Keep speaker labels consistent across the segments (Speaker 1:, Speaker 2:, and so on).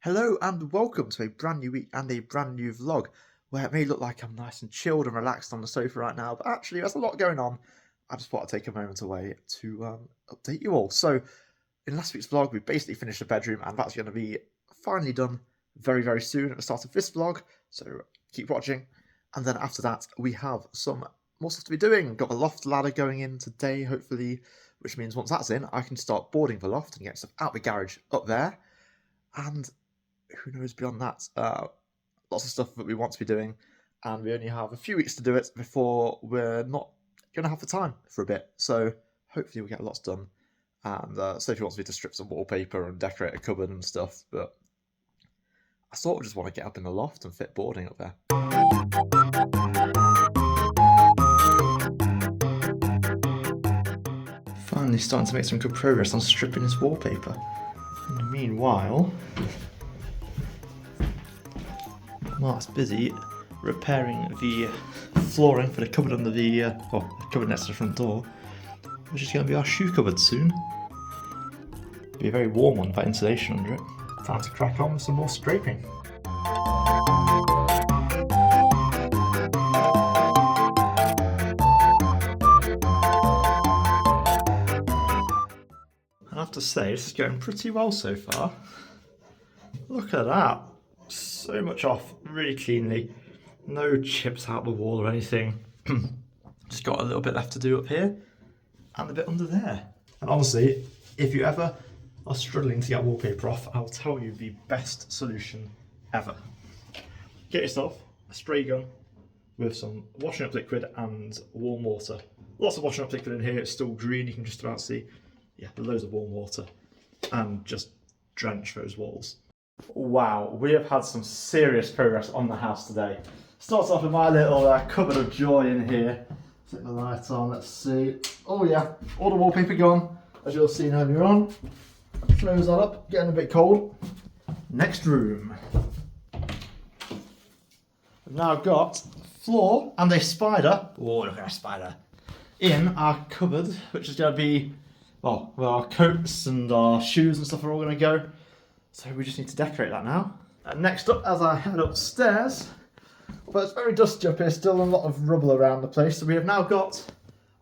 Speaker 1: Hello and welcome to a brand new week and a brand new vlog where it may look like I'm nice and chilled and relaxed on the sofa right now, but actually there's a lot going on. I just thought I'd take a moment away to update you all. So in last week's vlog, we basically finished the bedroom and that's going to be finally done very, very soon at the start of this vlog. So keep watching. And then after that, we have some more stuff to be doing. Got the loft ladder going in today, hopefully, which means once that's in, I can start boarding the loft and get stuff out the garage up there. And who knows beyond that? Lots of stuff that we want to be doing, and we only have a few weeks to do it before we're not going to have the time for a bit. So hopefully we'll get lots done. And Sophie wants me to strip some wallpaper and decorate a cupboard and stuff, but I sort of just want to get up in the loft and fit boarding up there. Finally starting to make some good progress on stripping this wallpaper. And meanwhile, Mark's busy repairing the flooring for the cupboard under the cupboard next to the front door, which is going to be our shoe cupboard soon. Be a very warm one with that insulation under it. Time to crack on with some more scraping. I have to say, this is going pretty well so far. Look at that. So much off really cleanly. No chips out the wall or anything. Just got a little bit left to do up here and a bit under there. And honestly, if you ever are struggling to get wallpaper off, I'll tell you the best solution ever. Get yourself a spray gun with some washing up liquid and warm water. Lots of washing up liquid in here, it's still green, you can just about see. Yeah, loads of warm water. And just drench those walls. Wow, we have had some serious progress on the house today. Starts off with my little cupboard of joy in here. Set the light on, let's see. Oh yeah, all the wallpaper gone, as you'll see earlier on. Close that up, getting a bit cold. Next room. We've now got floor and a spider. Oh, look at a spider. In our cupboard, which is going to be, well, where our coats and our shoes and stuff are all going to go. So we just need to decorate that now. And next up, as I head upstairs, well, it's very dusty up here, still a lot of rubble around the place. So we have now got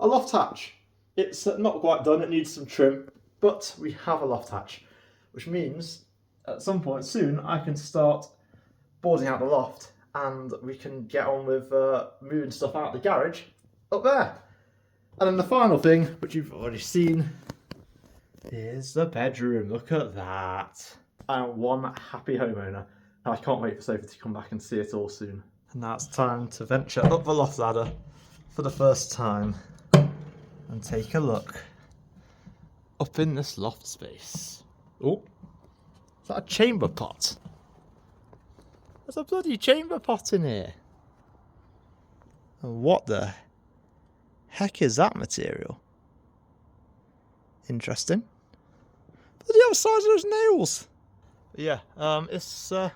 Speaker 1: a loft hatch. It's not quite done, it needs some trim, but we have a loft hatch, which means at some point soon I can start boarding out the loft and we can get on with moving stuff out of the garage up there. And then the final thing, which you've already seen, is the bedroom. Look at that. I am one happy homeowner. And I can't wait for Sophie to come back and see it all soon. And now it's time to venture up the loft ladder for the first time and take a look up in this loft space. Oh, is that a chamber pot? There's a bloody chamber pot in here. And what the heck is that material? Interesting. Bloody other size of those nails. But yeah, it's a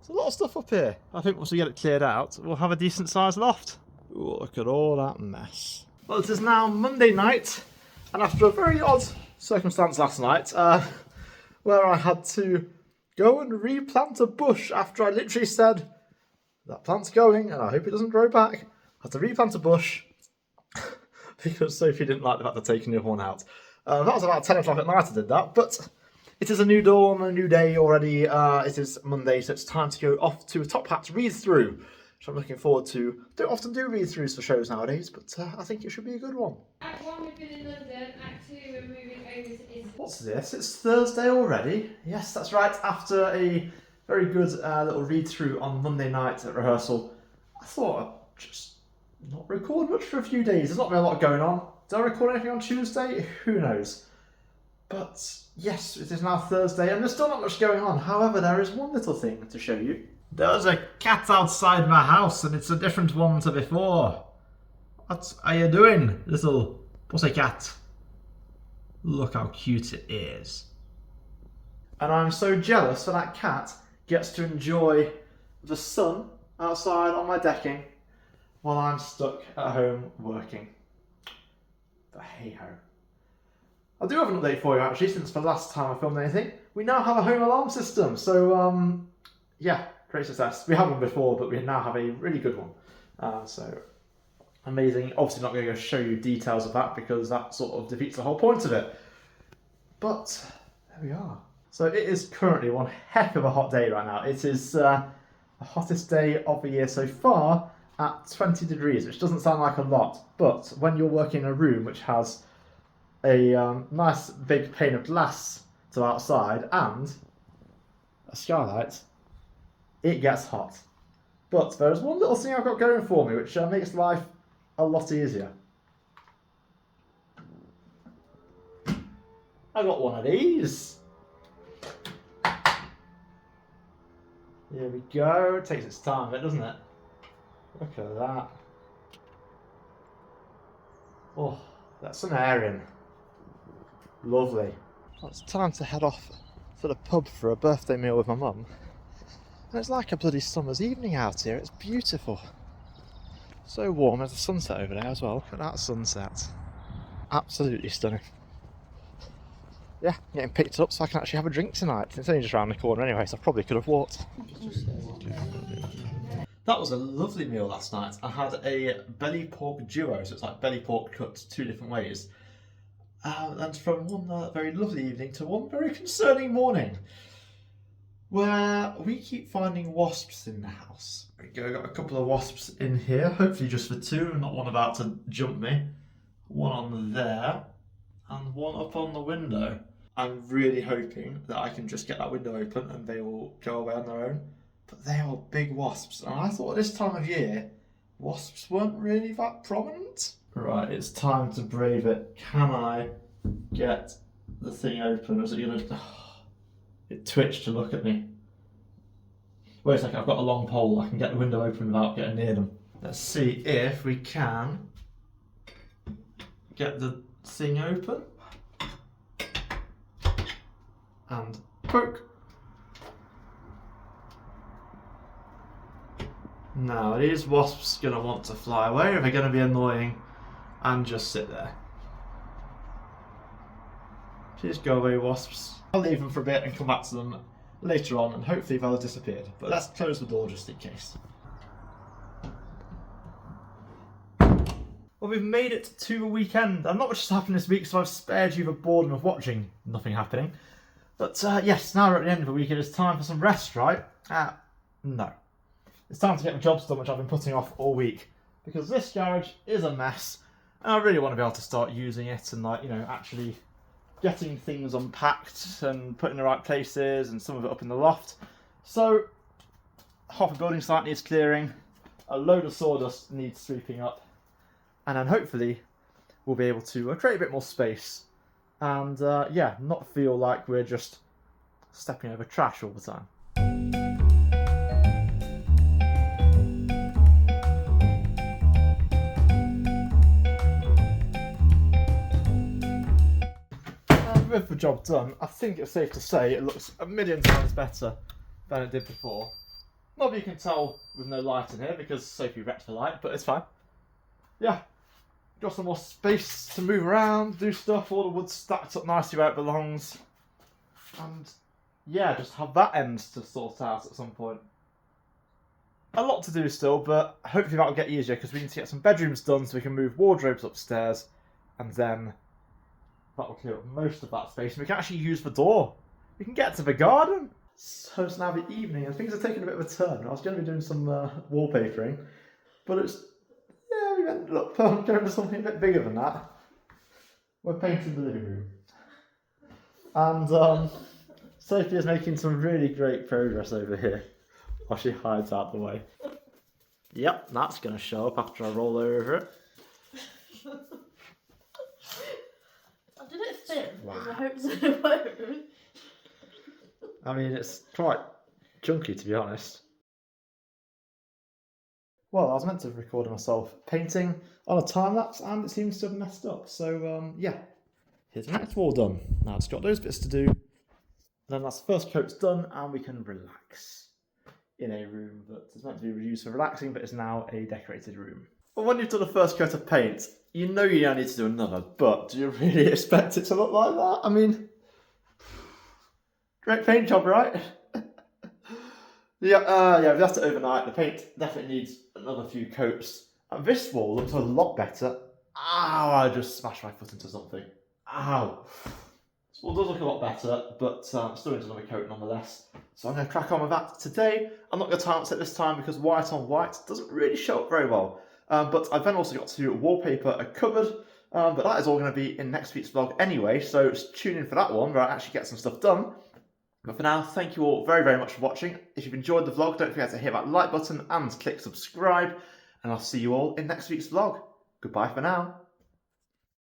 Speaker 1: lot of stuff up here. I think once we get it cleared out, we'll have a decent sized loft. Ooh, look at all that mess. Well, it is now Monday night, and after a very odd circumstance last night, where I had to go and replant a bush after I literally said, that plant's going, and I hope it doesn't grow back. I had to replant a bush because Sophie didn't like the fact of taking the other one out. That was about 10 o'clock at night I did that, but it is a new dawn, a new day already. It is Monday, so it's time to go off to a Top Hat read-through, which I'm looking forward to. Don't often do read-throughs for shows nowadays, but I think it should be a good one.
Speaker 2: Act 1 we've been in London, Act 2 we're moving over to Italy.
Speaker 1: What's this? It's Thursday already? Yes, that's right. After a very good little read-through on Monday night at rehearsal, I thought I'd just not record much for a few days. There's not been a lot going on. Did I record anything on Tuesday? Who knows? But yes, it is now Thursday and there's still not much going on. However, there is one little thing to show you. There's a cat outside my house and it's a different one to before. What are you doing, little pussycat? Look how cute it is. And I'm so jealous that cat gets to enjoy the sun outside on my decking while I'm stuck at home working. But hey ho. I do have an update for you actually, since the last time I filmed anything. we now have a home alarm system. So yeah, great success. We had one before, but we now have a really good one. So amazing. Obviously not going to go show you details of that because that sort of defeats the whole point of it. But there we are. So it is currently one heck of a hot day right now. It is the hottest day of the year so far at 20 degrees, which doesn't sound like a lot, but when you're working in a room which has a nice big pane of glass to outside and a skylight, it gets hot. But there's one little thing I've got going for me which makes life a lot easier. I got one of these. Here we go. It takes its time a bit, doesn't it? Look at that. Oh, that's an airing. Lovely. Well, it's time to head off to the pub for a birthday meal with my mum. And it's like a bloody summer's evening out here. It's beautiful. So warm. There's a sunset over there as well. Look at that sunset. Absolutely stunning. Yeah, getting picked up so I can actually have a drink tonight. It's only just around the corner anyway, so I probably could have walked. That was a lovely meal last night. I had a belly pork duo, so it's like belly pork cut 2 different ways. And from one very lovely evening to one very concerning morning, where we keep finding wasps in the house. There we go, got a couple of wasps in here, hopefully just for 2, not one about to jump me. One on there, and one up on the window. I'm really hoping that I can just get that window open and they will go away on their own. But they are big wasps, and I thought this time of year, wasps weren't really that prominent. Right, it's time to brave it. Can I get the thing open? Or is it gonna... Oh, it twitched to look at me. Wait a second, I've got a long pole. I can get the window open without getting near them. Let's see if we can get the thing open. And poke. Now, are these wasps going to want to fly away, or are they going to be annoying and just sit there? Please go away, wasps. I'll leave them for a bit and come back to them later on, and hopefully they'll have disappeared. But let's close the door just in case. Well, we've made it to the weekend, and not much has happened this week, so I've spared you the boredom of watching nothing happening. But yes, now we're at the end of the week, it is time for some rest, right? No. It's time to get the jobs done, which I've been putting off all week. Because this garage is a mess, and I really want to be able to start using it and, like, you know, actually getting things unpacked and put in the right places, and some of it up in the loft. So, half a building site needs clearing, a load of sawdust needs sweeping up, and then hopefully we'll be able to create a bit more space and yeah, not feel like we're just stepping over trash all the time. And with the job done, I think it's safe to say it looks a million times better than it did before. Not that you can tell with no light in here because Sophie wrecked the light, but it's fine. Yeah. Got some more space to move around, do stuff, all the wood stacked up nicely where it belongs. And yeah, just have that end to sort out at some point. A lot to do still, but hopefully that'll get easier because we need to get some bedrooms done so we can move wardrobes upstairs, and then that'll clear up most of that space and we can actually use the door. We can get to the garden. So it's now the evening and things are taking a bit of a turn. I was going to be doing some wallpapering, but it's... yeah, we ended up going to something a bit bigger than that. We're painting the living room. And Sophie is making some really great progress over here while she hides out the way. Yep, that's going to show up after I roll over it.
Speaker 3: Did it fit?
Speaker 1: Wow.
Speaker 3: I hope so.
Speaker 1: I mean, it's quite chunky to be honest. Well, I was meant to have recorded myself painting on a time-lapse and it seems to have messed up. So, yeah, here's the next wall done. Now it's got those bits to do. Then that's the first coat's done and we can relax in a room that is meant to be used for relaxing but is now a decorated room. Well, when you've done the first coat of paint, you know you don't need to do another, but do you really expect it to look like that? I mean, Great paint job, right? Yeah, we left it overnight. The paint definitely needs another few coats. And this wall looks a lot better. Ow, I just smashed my foot into something. Ow. This wall does look a lot better, but still needs another coat nonetheless. So I'm going to crack on with that today. I'm not going to time it this time because white on white doesn't really show up very well. But I've then also got to wallpaper a cupboard. But that is all going to be in next week's vlog anyway, so tune in for that one where I actually get some stuff done. But for now, thank you all very, very much for watching. If you've enjoyed the vlog, don't forget to hit that like button and click subscribe. And I'll see you all in next week's vlog. Goodbye for now.